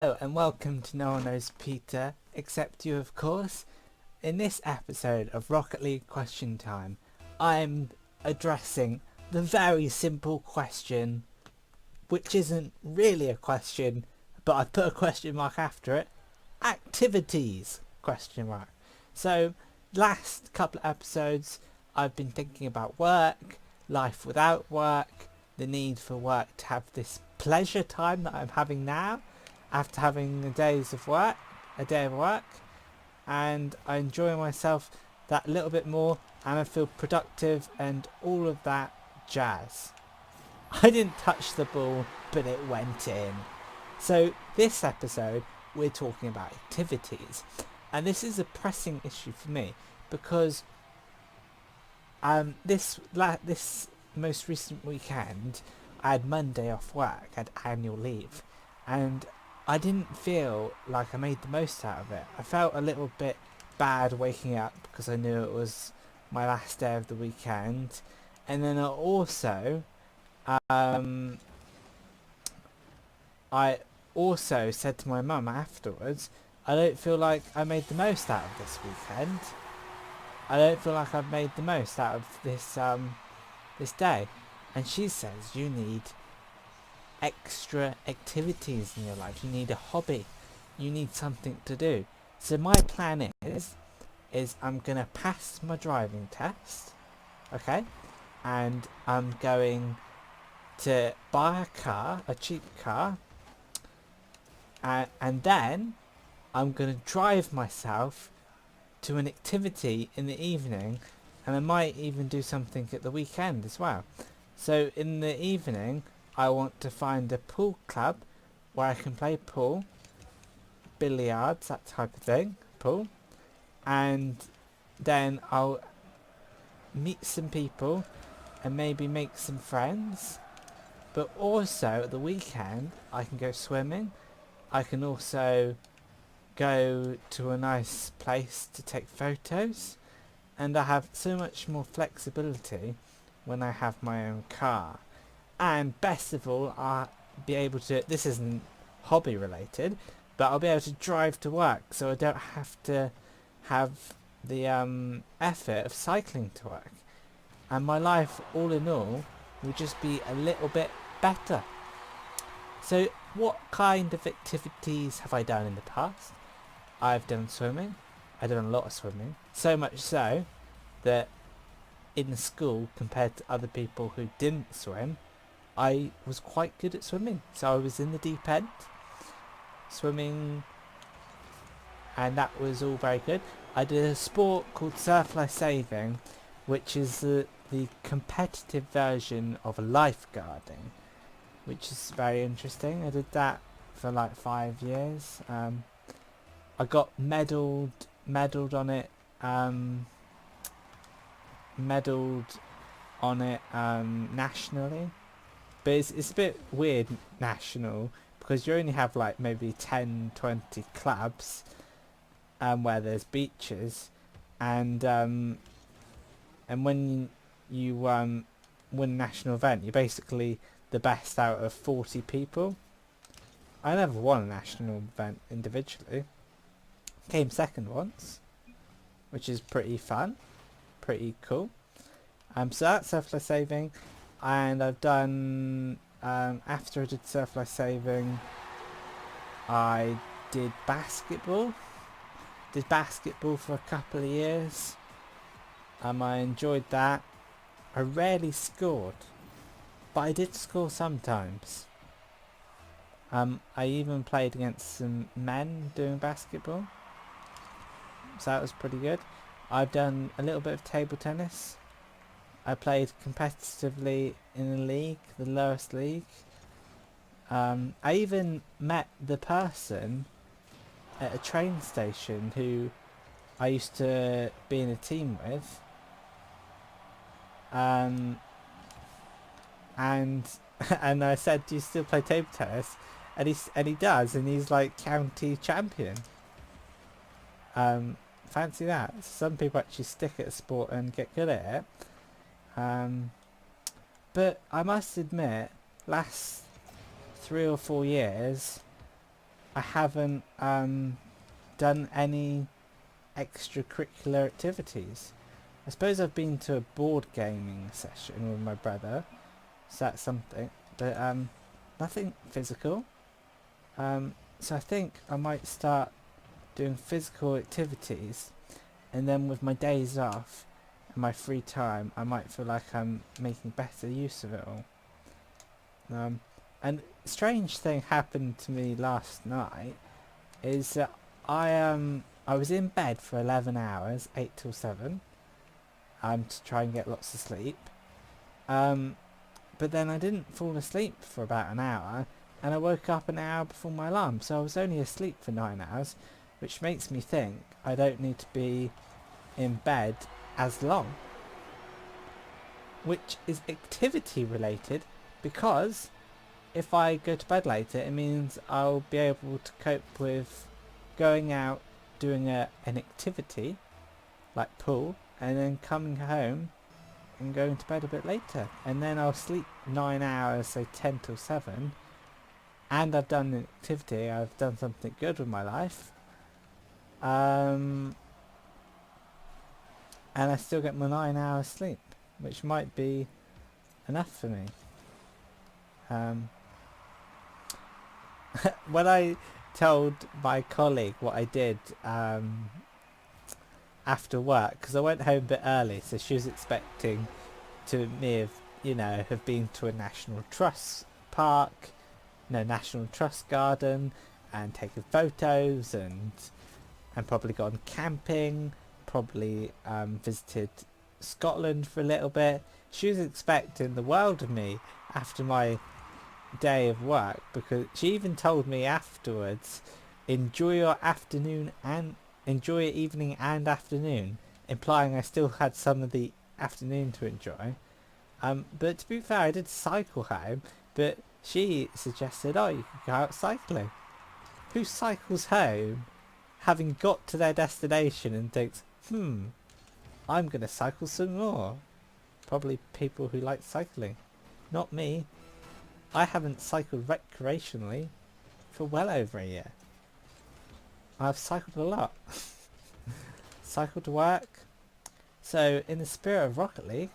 Hello and welcome to No One Knows Peter, except you of course. In this episode of Rocket League Question Time, I'm addressing the very simple question, which isn't really a question, but I put a question mark after it. Activities? Question mark. So, last couple of episodes I've been thinking about work, life without work, the need for work to have this pleasure time that I'm having now after having a day of work, and I enjoy myself that little bit more and I feel productive and all of that jazz. I didn't touch the ball, but it went in. So this episode we're talking about activities, and this is a pressing issue for me because this most recent weekend I had Monday off work, I had annual leave, and I didn't feel like I made the most out of it. I felt a little bit bad waking up because I knew it was my last day of the weekend, and then um, I also said to my mum afterwards, I don't feel like I made the most out of this weekend. I don't feel like I've made the most out of this day, and she says you need extra activities in your life. You need a hobby. You need something to do. So my plan is I'm gonna pass my driving test, okay, and I'm going to buy a car, a cheap car, and then I'm gonna drive myself to an activity in the evening, and I might even do something at the weekend as well. So in the evening, I want to find a pool club where I can play pool, billiards, that type of thing, pool, and then I'll meet some people and maybe make some friends. But also at the weekend, I can go swimming. I can also go to a nice place to take photos, and I have so much more flexibility when I have my own car. And best of all, I'll be able to, this isn't hobby related, but I'll be able to drive to work, so I don't have to have the effort of cycling to work. And my life, all in all, will just be a little bit better. So what kind of activities have I done in the past? I've done swimming. I've done a lot of swimming. So much so that in school, compared to other people who didn't swim, I was quite good at swimming. So I was in the deep end, swimming, and that was all very good. I did a sport called surf life saving, which is the competitive version of lifeguarding, which is very interesting. I did that for like 5 years. I got medalled on it, medalled on it nationally, but it's a bit weird national because you only have like maybe 10-20 clubs where there's beaches, and when you win a national event, you're basically the best out of 40 people. I never won a national event individually. Came second once, which is pretty fun, pretty cool. So that's surf life saving, and I've done after I did surf life saving, I did basketball. Did basketball for a couple of years. I enjoyed that. I rarely scored, but I did score sometimes. I even played against some men doing basketball, so that was pretty good. I've done a little bit of table tennis. I played competitively in the league, the lowest league. I even met the person at a train station who I used to be in a team with. And and I said, "Do you still play table tennis?" And he does, and he's like county champion. Fancy that. Some people actually stick at a sport and get good at it. But I must admit, last 3 or 4 years, I haven't done any extracurricular activities. I suppose I've been to a board gaming session with my brother, so that's something, but nothing physical. So I think I might start doing physical activities, and then with my days off and my free time, I might feel like I'm making better use of it all. And a strange thing happened to me last night is that I was in bed for 11 hours, 8 till 7, to try and get lots of sleep. But then I didn't fall asleep for about an hour, and I woke up an hour before my alarm, so I was only asleep for 9 hours, which makes me think I don't need to be in bed as long, which is activity related, because if I go to bed later, it means I'll be able to cope with going out, doing an activity like pool, and then coming home and going to bed a bit later, and then I'll sleep 9 hours, so 10 till 7, and I've done an activity, I've done something good with my life, and I still get my 9 hours sleep, which might be enough for me. When I told my colleague what I did after work, because I went home a bit early, so she was expecting to me have been to a National Trust park, National Trust garden, and taken photos, and probably gone camping, probably visited Scotland for a little bit. She was expecting the world of me after my day of work, because she even told me afterwards, enjoy your afternoon and enjoy your evening and afternoon, implying I still had some of the afternoon to enjoy. But to be fair, I did cycle home, but she suggested, oh, you could go out cycling. Who cycles home having got to their destination and thinks, I'm going to cycle some more? Probably people who like cycling. Not me. I haven't cycled recreationally for well over a year. I've cycled a lot. Cycled to work. So in the spirit of Rocket League,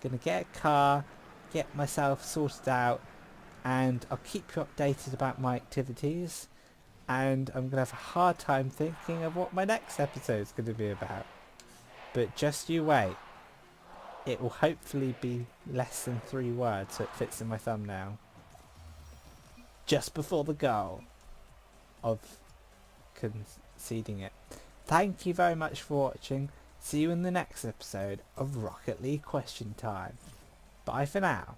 I'm going to get a car, get myself sorted out, and I'll keep you updated about my activities, and I'm going to have a hard time thinking of what my next episode is going to be about. But just you wait. It will hopefully be less than 3 words so it fits in my thumbnail. Just before the goal of conceding it. Thank you very much for watching. See you in the next episode of Rocket League Question Time. Bye for now.